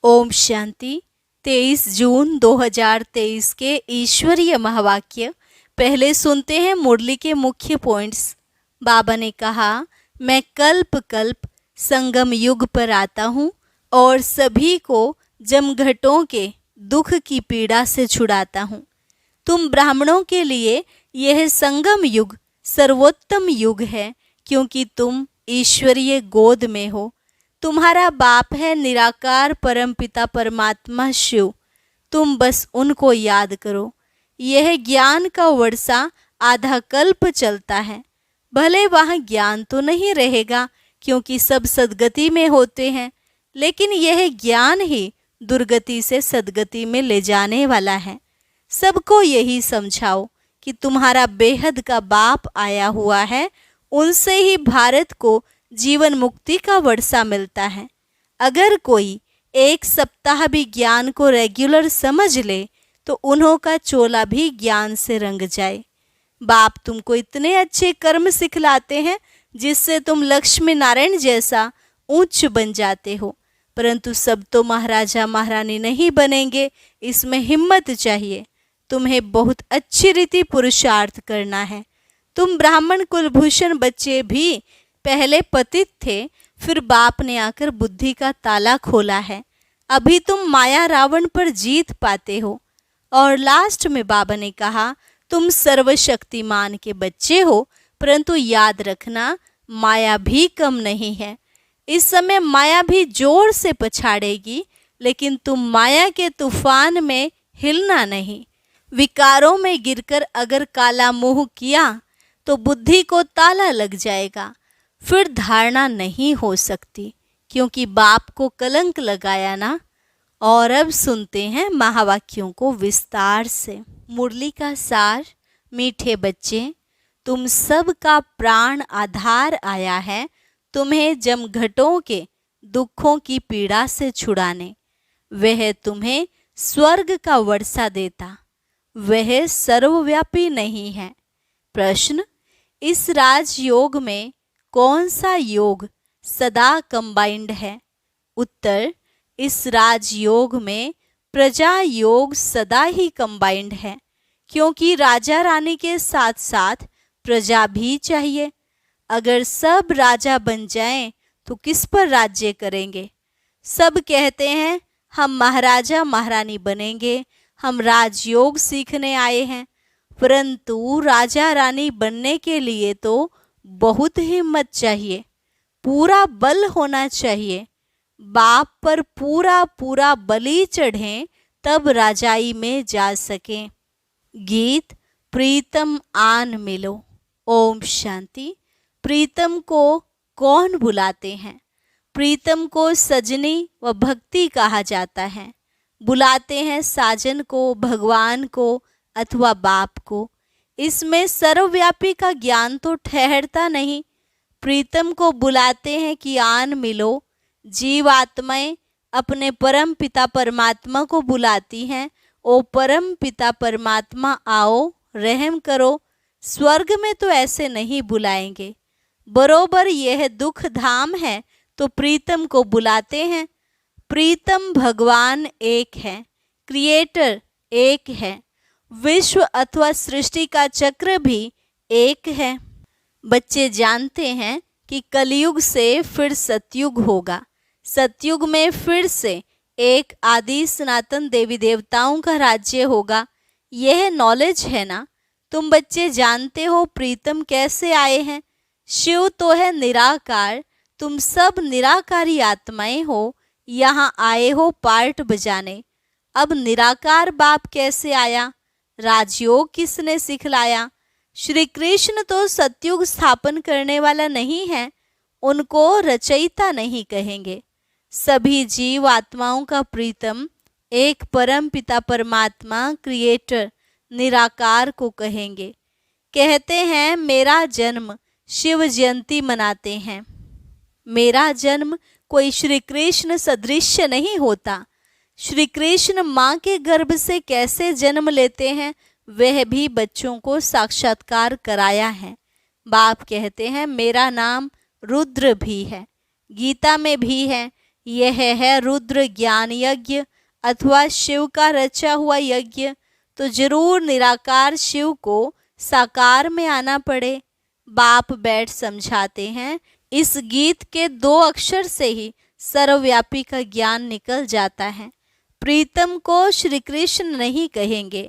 ओम शांति। 23 जून 2023 के ईश्वरीय महावाक्य पहले सुनते हैं मुरली के मुख्य पॉइंट्स। बाबा ने कहा, मैं कल्प कल्प संगम युग पर आता हूँ और सभी को जमघटों के दुख की पीड़ा से छुड़ाता हूँ। तुम ब्राह्मणों के लिए यह संगम युग सर्वोत्तम युग है, क्योंकि तुम ईश्वरीय गोद में हो। तुम्हारा बाप है निराकार परमपिता परमात्मा शिव। तुम बस उनको याद करो। यह ज्ञान का वर्षा आधा कल्प चलता है। भले वहाँ ज्ञान तो नहीं रहेगा, क्योंकि सब सदगति में होते हैं, लेकिन यह ज्ञान ही दुर्गति से सदगति में ले जाने वाला है। सबको यही समझाओ कि तुम्हारा बेहद का बाप आया हुआ है, उनसे ही भारत को जीवन मुक्ति का वर्षा मिलता है। अगर कोई एक सप्ताह भी ज्ञान को रेगुलर समझ ले तो उन्हों का चोला भी ज्ञान से रंग जाए। बाप तुमको इतने अच्छे कर्म सिखलाते हैं जिससे तुम लक्ष्मी नारायण जैसा ऊंच बन जाते हो, परंतु सब तो महाराजा महारानी नहीं बनेंगे। इसमें हिम्मत चाहिए। तुम्हें बहुत अच्छी रीति पुरुषार्थ करना है। तुम ब्राह्मण कुलभूषण बच्चे भी पहले पतित थे, फिर बाप ने आकर बुद्धि का ताला खोला है। अभी तुम माया रावण पर जीत पाते हो। और लास्ट में बाबा ने कहा, तुम सर्वशक्तिमान के बच्चे हो, परंतु याद रखना माया भी कम नहीं है। इस समय माया भी जोर से पछाड़ेगी, लेकिन तुम माया के तूफान में हिलना नहीं। विकारों में गिरकर अगर काला मुंह किया तो बुद्धि को ताला लग जाएगा, फिर धारणा नहीं हो सकती, क्योंकि बाप को कलंक लगाया ना। और अब सुनते हैं महावाक्यों को विस्तार से। मुरली का सार। मीठे बच्चे, तुम सब का प्राण आधार आया है तुम्हें जमघटों के दुखों की पीड़ा से छुड़ाने। वह तुम्हें स्वर्ग का वर्षा देता। वह सर्वव्यापी नहीं है। प्रश्न, इस राजयोग में कौन सा योग सदा कंबाइंड है? उत्तर, इस राजयोग में प्रजा योग सदा ही कंबाइंड है, क्योंकि राजा रानी के साथ साथ प्रजा भी चाहिए। अगर सब राजा बन जाएं तो किस पर राज्य करेंगे? सब कहते हैं हम महाराजा महारानी बनेंगे, हम राजयोग सीखने आए हैं, परंतु राजा रानी बनने के लिए तो बहुत हिम्मत चाहिए, पूरा बल होना चाहिए। बाप पर पूरा पूरा बलि चढ़ें तब राजाई में जा सकें। गीत। प्रीतम आन मिलो। ओम शांति। प्रीतम को कौन बुलाते हैं? प्रीतम को सजनी व भक्ति कहा जाता है। बुलाते हैं साजन को, भगवान को अथवा बाप को। इसमें सर्वव्यापी का ज्ञान तो ठहरता नहीं। प्रीतम को बुलाते हैं कि आन मिलो। जीव आत्माएं अपने परम पिता परमात्मा को बुलाती हैं, ओ परम पिता परमात्मा आओ, रहम करो। स्वर्ग में तो ऐसे नहीं बुलाएंगे। बरोबर यह दुख धाम है तो प्रीतम को बुलाते हैं। प्रीतम भगवान एक है, क्रिएटर एक है, विश्व अथवा सृष्टि का चक्र भी एक है। बच्चे जानते हैं कि कलयुग से फिर सतयुग होगा। सतयुग में फिर से एक आदि सनातन देवी देवताओं का राज्य होगा। यह नॉलेज है ना? तुम बच्चे जानते हो प्रीतम कैसे आए हैं। शिव तो है निराकार, तुम सब निराकारी आत्माएं हो, यहाँ आए हो पार्ट बजाने। अब निराकार बाप कैसे आया? राजयोग किसने सिखलाया? श्री कृष्ण तो सतयुग स्थापन करने वाला नहीं है, उनको रचयिता नहीं कहेंगे। सभी जीव आत्माओं का प्रीतम एक परम पिता परमात्मा क्रिएटर निराकार को कहेंगे। कहते हैं मेरा जन्म शिव जयंती मनाते हैं। मेरा जन्म कोई श्री कृष्ण सदृश्य नहीं होता। श्री कृष्ण माँ के गर्भ से कैसे जन्म लेते हैं वह भी बच्चों को साक्षात्कार कराया है। बाप कहते हैं मेरा नाम रुद्र भी है। गीता में भी है यह है रुद्र ज्ञान यज्ञ अथवा शिव का रचा हुआ यज्ञ, तो जरूर निराकार शिव को साकार में आना पड़े। बाप बैठ समझाते हैं, इस गीत के 2 अक्षर से ही सर्वव्यापी का ज्ञान निकल जाता है। प्रीतम को श्री कृष्ण नहीं कहेंगे,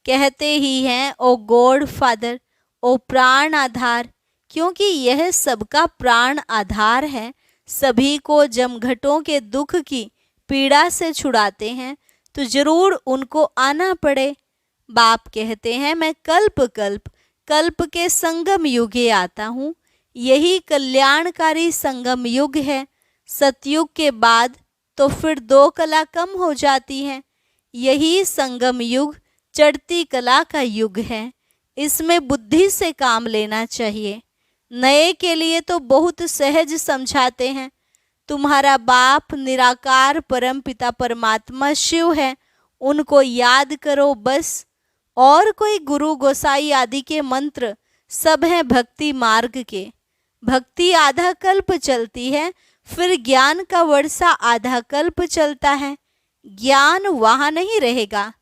कहते ही हैं ओ गॉड फादर, ओ प्राण आधार, क्योंकि यह सबका प्राण आधार है। सभी को जमघटों के दुख की पीड़ा से छुड़ाते हैं, तो जरूर उनको आना पड़े। बाप कहते हैं, मैं कल्प कल्प कल्प के संगम युगे आता हूँ। यही कल्याणकारी संगम युग है। सतयुग के बाद तो फिर 2 कला कम हो जाती है। यही संगम युग चढ़ती कला का युग है। इसमें बुद्धि से काम लेना चाहिए। नए के लिए तो बहुत सहज समझाते हैं। तुम्हारा बाप निराकार परम पिता परमात्मा शिव है, उनको याद करो बस। और कोई गुरु गोसाई आदि के मंत्र सब हैं भक्ति मार्ग के। भक्ति आधा कल्प चलती है, फिर ज्ञान का वर्षा आधा कल्प चलता है। ज्ञान वहाँ नहीं रहेगा।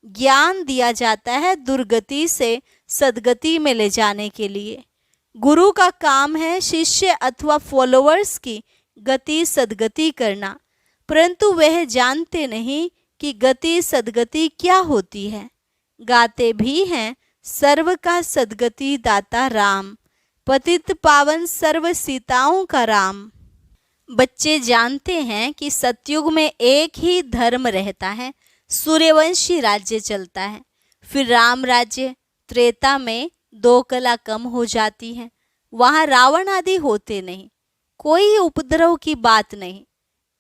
ज्ञान दिया जाता है दुर्गति से सदगति में ले जाने के लिए। गुरु का काम है शिष्य अथवा फॉलोअर्स की गति सदगति करना, परंतु वह जानते नहीं कि गति सदगति क्या होती है। गाते भी हैं, सर्व का सदगति दाता राम, पतित पावन सर्व सीताओं का राम। बच्चे जानते हैं कि सतयुग में एक ही धर्म रहता है, सूर्यवंशी राज्य चलता है। फिर राम राज्य। त्रेता में 2 कला कम हो जाती है। वहाँ रावण आदि होते नहीं, कोई उपद्रव की बात नहीं।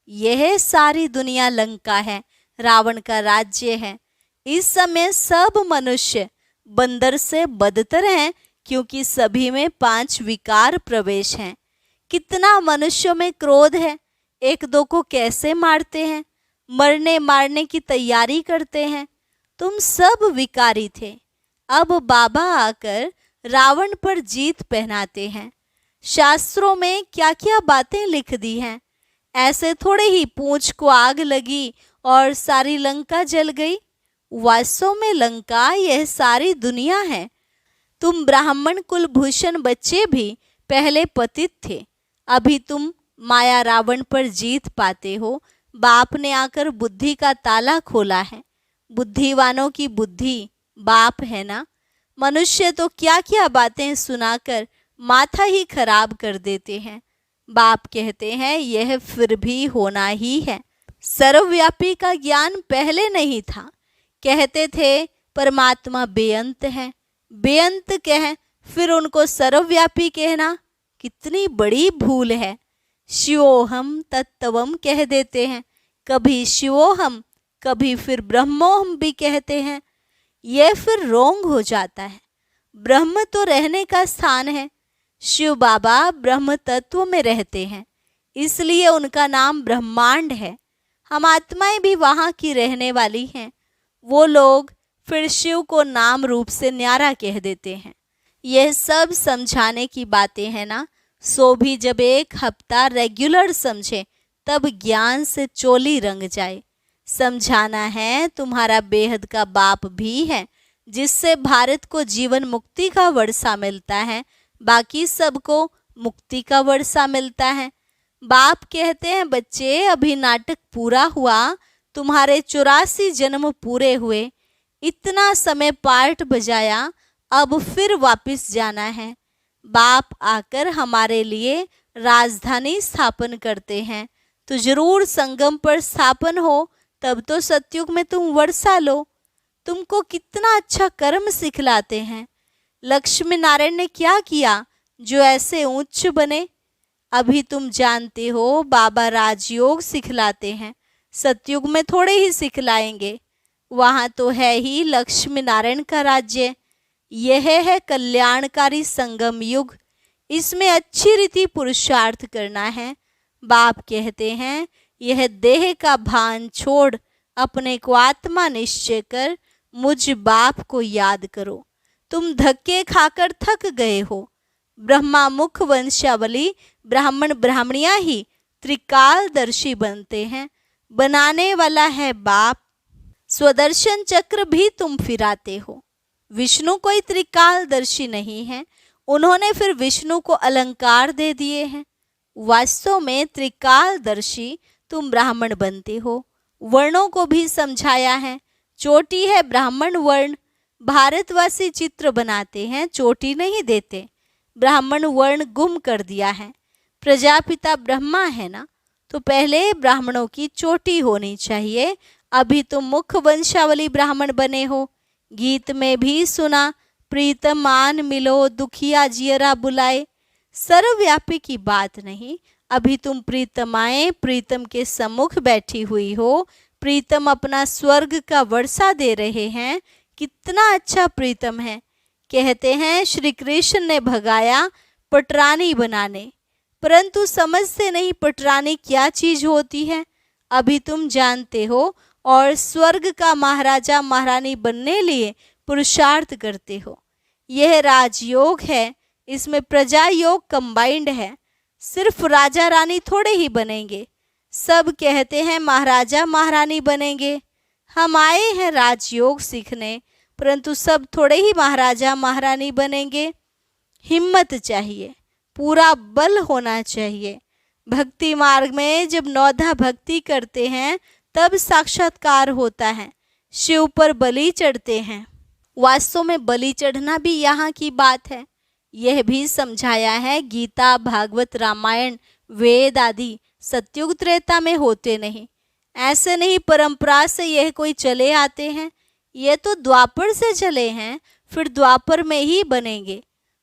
यह सारी दुनिया लंका है, रावण का राज्य है। इस समय सब मनुष्य बंदर से बदतर हैं, क्योंकि सभी में 5 विकार प्रवेश हैं। कितना मनुष्यों में क्रोध है, 1-2 को कैसे मारते हैं, मरने मारने की तैयारी करते हैं। तुम सब विकारी थे। अब बाबा आकर रावण पर जीत पहनाते हैं। शास्त्रों में क्या क्या बातें लिख दी हैं। ऐसे थोड़े ही पूंछ को आग लगी और सारी लंका जल गई। वास्तव में लंका यह सारी दुनिया है। तुम ब्राह्मण कुलभूषण बच्चे भी पहले पतित थे, अभी तुम माया रावण पर जीत पाते हो। बाप ने आकर बुद्धि का ताला खोला है। बुद्धिवानों की बुद्धि बाप है ना। मनुष्य तो क्या क्या बातें सुनाकर माथा ही खराब कर देते हैं। बाप कहते हैं यह फिर भी होना ही है। सर्वव्यापी का ज्ञान पहले नहीं था। कहते थे परमात्मा बेअंत है, बेअंत कह फिर उनको सर्वव्यापी कहना कितनी बड़ी भूल है। शिवोहम तत्वम कह देते हैं, कभी शिवोहम कभी फिर ब्रह्मोहम भी कहते हैं। यह फिर रोंग हो जाता है। ब्रह्म तो रहने का स्थान है। शिव बाबा ब्रह्म तत्व में रहते हैं, इसलिए उनका नाम ब्रह्मांड है। हम आत्माएं भी वहाँ की रहने वाली हैं। वो लोग फिर शिव को नाम रूप से न्यारा कह देते हैं। यह सब समझाने की बातें हैं ना। सो भी जब 1 हफ्ता रेगुलर समझे तब ज्ञान से चोली रंग जाए। समझाना है तुम्हारा बेहद का बाप भी है, जिससे भारत को जीवन मुक्ति का वर्षा मिलता है, बाकी सबको मुक्ति का वर्षा मिलता है। बाप कहते हैं बच्चे अभी नाटक पूरा हुआ, तुम्हारे 84 जन्म पूरे हुए, इतना समय पार्ट बजाया, अब फिर वापस जाना है। बाप आकर हमारे लिए राजधानी स्थापन करते हैं, तो जरूर संगम पर स्थापन हो, तब तो सतयुग में तुम वर्षा लो। तुमको कितना अच्छा कर्म सिखलाते हैं। लक्ष्मी नारायण ने क्या किया जो ऐसे उच्च बने? अभी तुम जानते हो बाबा राजयोग सिखलाते हैं, सतयुग में थोड़े ही सिखलाएंगे। वहाँ तो है ही लक्ष्मी नारायण का राज्य। यह है कल्याणकारी संगम युग। इसमें अच्छी रीति पुरुषार्थ करना है। बाप कहते हैं यह देह का भान छोड़ अपने को आत्मा निश्चय कर मुझ बाप को याद करो। तुम धक्के खाकर थक गए हो। ब्रह्मा मुख वंशावली ब्राह्मण ब्राह्मणियां ही त्रिकालदर्शी बनते हैं। बनाने वाला है बाप। स्वदर्शन चक्र भी तुम फिराते हो। विष्णु कोई त्रिकालदर्शी नहीं है, उन्होंने फिर विष्णु को अलंकार दे दिए हैं। वास्तव में त्रिकालदर्शी तुम ब्राह्मण बनते हो। वर्णों को भी समझाया है। चोटी है ब्राह्मण वर्ण। भारतवासी चित्र बनाते हैं, चोटी नहीं देते। ब्राह्मण वर्ण गुम कर दिया है। प्रजापिता ब्रह्मा है ना, तो पहले ब्राह्मणों की चोटी होनी चाहिए। अभी तुम मुख वंशावली ब्राह्मण बने हो। गीत में भी सुना, प्रीतम मान मिलो दुखिया जियरा बुलाए। सर्वव्यापी की बात नहीं, अभी तुम प्रीतमाएं प्रीतम के सम्मुख बैठी हुई हो। प्रीतम अपना स्वर्ग का वर्षा दे रहे हैं। कितना अच्छा प्रीतम है। कहते हैं श्री कृष्ण ने भगाया पटरानी बनाने, परंतु समझते नहीं पटरानी क्या चीज होती है। अभी तुम जानते हो और स्वर्ग का महाराजा महारानी बनने लिए पुरुषार्थ करते हो। यह राजयोग है, इसमें प्रजा योग कंबाइंड है। सिर्फ राजा रानी थोड़े ही बनेंगे। सब कहते हैं महाराजा महारानी बनेंगे। हम आए हैं राजयोग सीखने, परंतु सब थोड़े ही महाराजा महारानी बनेंगे। हिम्मत चाहिए, पूरा बल होना चाहिए। भक्ति मार्ग में जब नौधा भक्ति करते हैं तब साक्षात्कार होता है। शिव पर बलि चढ़ते हैं। वास्तव में बलि चढ़ना भी यहाँ की बात है। यह भी समझाया है। गीता, भागवत, रामायण, वेद आदि सतयुग त्रेता में होते नहीं। ऐसे नहीं परंपरा से यह कोई चले आते हैं। ये तो द्वापर से चले हैं, फिर द्वापर में ही बनेंगे।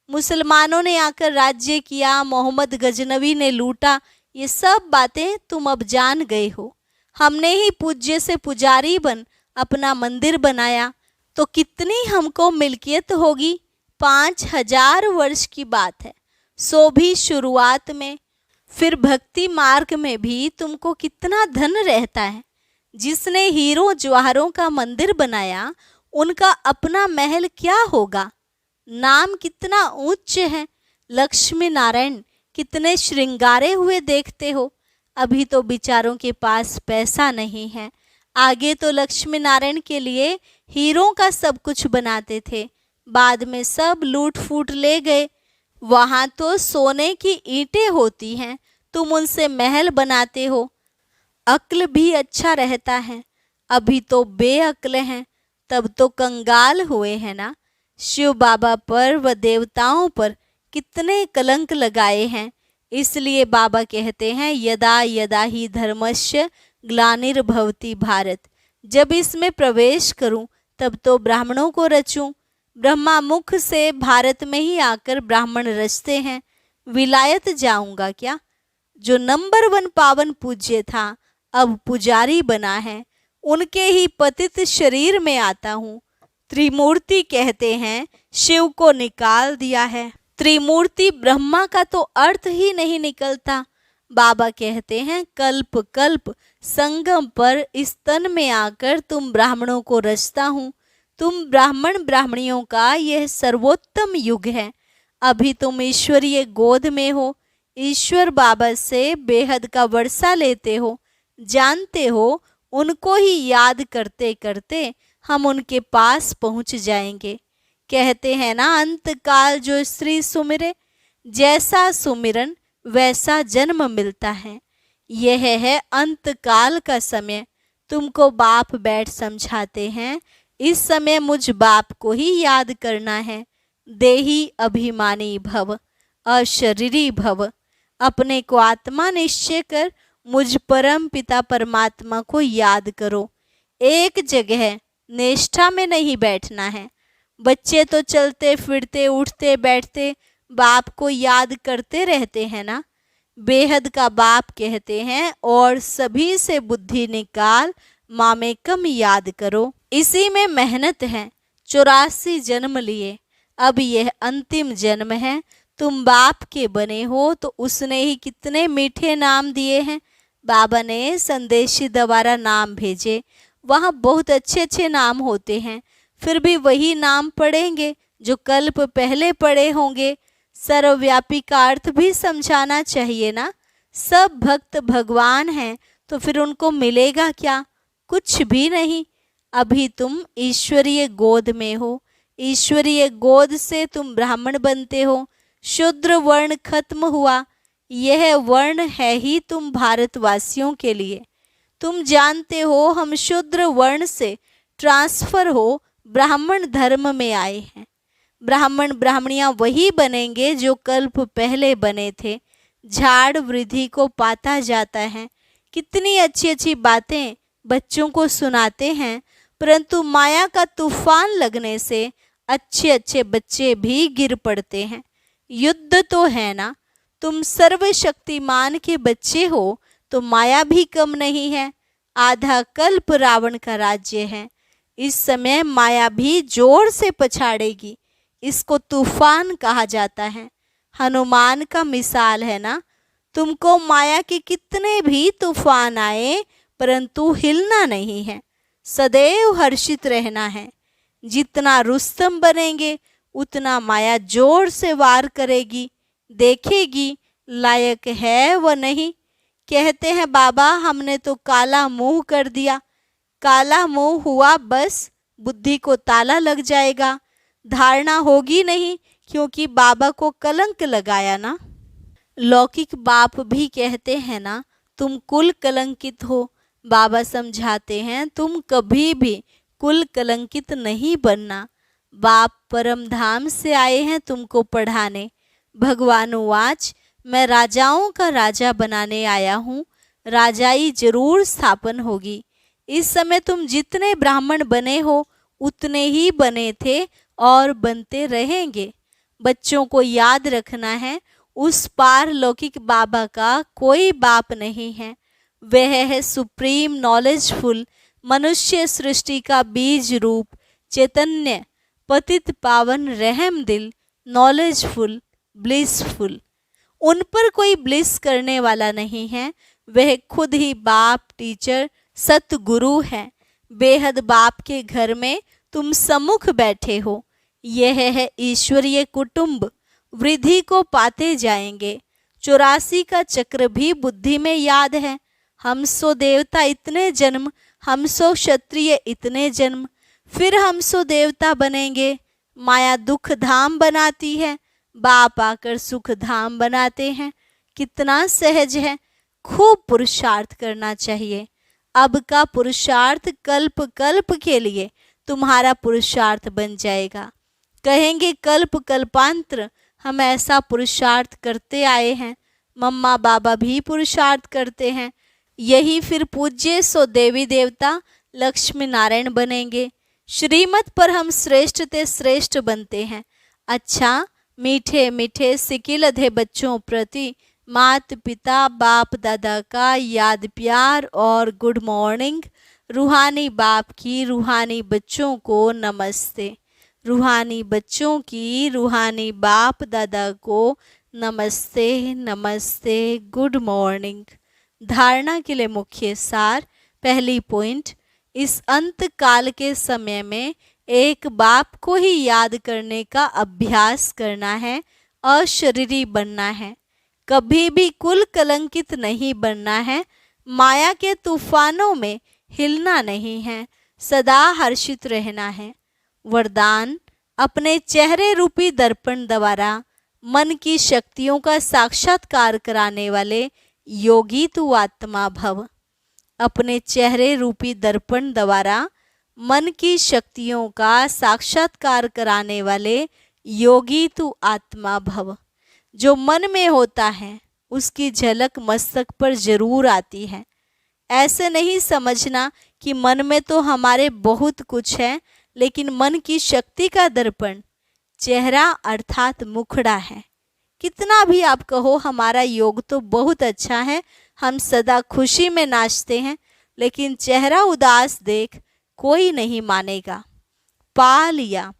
मुसलमानों ने आकर राज्य किया, मोहम्मद गजनवी ने लूटा, ये सब बातें तुम अब जान गए हो। हमने ही पूज्य से पुजारी बन अपना मंदिर बनाया, तो कितनी हमको मिल्कियत होगी। 5000 वर्ष की बात है, सो भी शुरुआत में। फिर भक्ति मार्ग में भी तुमको कितना धन रहता है। जिसने हीरों जवाहरों का मंदिर बनाया, उनका अपना महल क्या होगा। नाम कितना उच्च है। लक्ष्मी नारायण कितने श्रृंगारे हुए देखते हो। अभी तो बिचारों के पास पैसा नहीं है। आगे तो लक्ष्मी नारायण के लिए हीरों का सब कुछ बनाते थे, बाद में सब लूट फूट ले गए। वहाँ तो सोने की ईंटें होती हैं, तुम उनसे महल बनाते हो। अक्ल भी अच्छा रहता है। अभी तो बेअक्ल हैं, तब तो कंगाल हुए हैं ना। शिव बाबा पर व देवताओं पर कितने कलंक लगाए हैं। इसलिए बाबा कहते हैं यदा यदा ही धर्मस्य ग्लानिर्भवति भारत। जब इसमें प्रवेश करूं तब तो ब्राह्मणों को रचूं। ब्रह्मा मुख से भारत में ही आकर ब्राह्मण रचते हैं। विलायत जाऊंगा क्या। जो नंबर 1 पावन पूज्य था, अब पुजारी बना है। उनके ही पतित शरीर में आता हूँ। त्रिमूर्ति कहते हैं, शिव को निकाल दिया है। त्रिमूर्ति ब्रह्मा का तो अर्थ ही नहीं निकलता। बाबा कहते हैं कल्प कल्प संगम पर इस तन में आकर तुम ब्राह्मणों को रचता हूँ। तुम ब्राह्मण ब्राह्मणियों का यह सर्वोत्तम युग है। अभी तुम ईश्वरीय गोद में हो। ईश्वर बाबा से बेहद का वर्षा लेते हो। जानते हो उनको ही याद करते करते हम उनके पास पहुंच जाएंगे। कहते हैं ना अंत काल जो श्री सुमिरे, जैसा सुमिरन वैसा जन्म मिलता है। यह है अंत काल का समय। तुमको बाप बैठ समझाते हैं, इस समय मुझ बाप को ही याद करना है। देही अभिमानी भव, अशरीरी भव। अपने को आत्मा निश्चय कर मुझ परम पिता परमात्मा को याद करो। एक जगह निष्ठा में नहीं बैठना है। बच्चे तो चलते फिरते उठते बैठते बाप को याद करते रहते हैं ना। बेहद का बाप कहते हैं और सभी से बुद्धि निकाल मामेकम याद करो। इसी में मेहनत है। 84 जन्म लिए, अब यह अंतिम जन्म है। तुम बाप के बने हो तो उसने ही कितने मीठे नाम दिए हैं। बाबा ने संदेशी द्वारा नाम भेजे, वहाँ बहुत अच्छे अच्छे नाम होते हैं। फिर भी वही नाम पढ़ेंगे जो कल्प पहले पढ़े होंगे। सर्वव्यापी का अर्थ भी समझाना चाहिए ना। सब भक्त भगवान हैं तो फिर उनको मिलेगा क्या? कुछ भी नहीं। अभी तुम ईश्वरीय गोद में हो, ईश्वरीय गोद से तुम ब्राह्मण बनते हो। शूद्र वर्ण खत्म हुआ। यह वर्ण है ही तुम भारतवासियों के लिए। तुम जानते हो हम शूद्र वर्ण से ट्रांसफर हो ब्राह्मण धर्म में आए हैं। ब्राह्मण ब्राह्मणियां वही बनेंगे जो कल्प पहले बने थे। झाड़ वृद्धि को पाता जाता है। कितनी अच्छी अच्छी बातें बच्चों को सुनाते हैं, परंतु माया का तूफान लगने से अच्छे अच्छे बच्चे भी गिर पड़ते हैं। युद्ध तो है ना। तुम सर्वशक्तिमान के बच्चे हो तो माया भी कम नहीं है। आधा कल्प रावण का राज्य है। इस समय माया भी जोर से पछाड़ेगी। इसको तूफान कहा जाता है। हनुमान का मिसाल है ना। तुमको माया के कितने भी तूफान आए परंतु हिलना नहीं है, सदैव हर्षित रहना है। जितना रुस्तम बनेंगे उतना माया जोर से वार करेगी, देखेगी लायक है व नहीं। कहते हैं बाबा हमने तो काला मुंह कर दिया। काला मुंह हुआ बस बुद्धि को ताला लग जाएगा, धारणा होगी नहीं, क्योंकि बाबा को कलंक लगाया ना। लौकिक बाप भी कहते हैं ना तुम कुल कलंकित हो। बाबा समझाते हैं तुम कभी भी कुल कलंकित नहीं बनना। बाप परम धाम से आए हैं तुमको पढ़ाने। भगवान उवाच मैं राजाओं का राजा बनाने आया हूँ। राजाई जरूर स्थापन होगी। इस समय तुम जितने ब्राह्मण बने हो उतने ही बने थे और बनते रहेंगे। बच्चों को याद रखना है उस पार लौकिक बाबा का कोई बाप नहीं है। वह है सुप्रीम नॉलेजफुल मनुष्य सृष्टि का बीज रूप चैतन्य पतित पावन रहम दिल नॉलेजफुल ब्लिसफुल। उन पर कोई ब्लिस करने वाला नहीं है। वह खुद ही बाप टीचर सतगुरु है। बेहद बाप के घर में तुम सम्मुख बैठे हो। यह है ईश्वरीय कुटुंब। वृद्धि को पाते जाएंगे। 84 का चक्र भी बुद्धि में याद है। हम सो देवता इतने जन्म, हम सो क्षत्रिय इतने जन्म, फिर हम सो देवता बनेंगे। माया दुख धाम बनाती है, बाप आकर सुख धाम बनाते हैं। कितना सहज है। खूब पुरुषार्थ करना चाहिए। अब का पुरुषार्थ कल्प कल्प के लिए तुम्हारा पुरुषार्थ बन जाएगा। कहेंगे कल्प कल्पांतर हम ऐसा पुरुषार्थ करते आए हैं। मम्मा बाबा भी पुरुषार्थ करते हैं। यही फिर पूज्य सो देवी देवता लक्ष्मी नारायण बनेंगे। श्रीमत पर हम श्रेष्ठ ते श्रेष्ठ बनते हैं। अच्छा मीठे मीठे सिकिलधे बच्चों प्रति मात पिता बाप दादा का याद प्यार और गुड मॉर्निंग। रूहानी बाप की रूहानी बच्चों को नमस्ते। रूहानी बच्चों की रूहानी बाप दादा को नमस्ते नमस्ते गुड मॉर्निंग। धारणा के लिए मुख्य सार। पहली पॉइंट, इस अंत काल के समय में एक बाप को ही याद करने का अभ्यास करना है। अशरीरी बनना है। कभी भी कुल कलंकित नहीं बनना है। माया के तूफानों में हिलना नहीं है। सदा हर्षित रहना है। वरदान, अपने चेहरे रूपी दर्पण द्वारा मन की शक्तियों का साक्षात्कार कराने वाले योगी तू आत्मा भव। अपने चेहरे रूपी दर्पण द्वारा मन की शक्तियों का साक्षात्कार कराने वाले योगी तू आत्मा भव। जो मन में होता है उसकी झलक मस्तक पर जरूर आती है। ऐसे नहीं समझना कि मन में तो हमारे बहुत कुछ है, लेकिन मन की शक्ति का दर्पण चेहरा अर्थात मुखड़ा है। कितना भी आप कहो हमारा योग तो बहुत अच्छा है, हम सदा खुशी में नाचते हैं, लेकिन चेहरा उदास देख कोई नहीं मानेगा। पा लिया।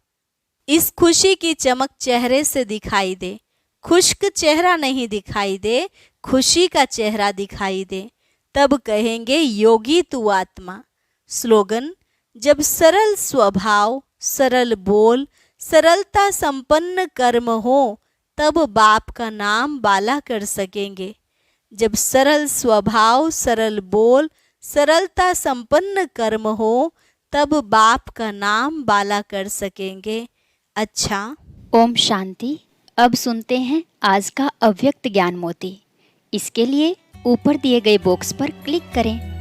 इस खुशी की चमक चेहरे से दिखाई दे। खुश्क चेहरा नहीं दिखाई दे, खुशी का चेहरा दिखाई दे, तब कहेंगे योगी तू आत्मा। स्लोगन, जब सरल स्वभाव, सरल बोल, सरलता संपन्न कर्म हो, तब बाप का नाम बाला कर सकेंगे। जब सरल स्वभाव, सरल बोल, सरलता संपन्न कर्म हो, तब बाप का नाम बाला कर सकेंगे। अच्छा। ओम शांति। अब सुनते हैं आज का अव्यक्त ज्ञान मोती। इसके लिए ऊपर दिए गए बॉक्स पर क्लिक करें।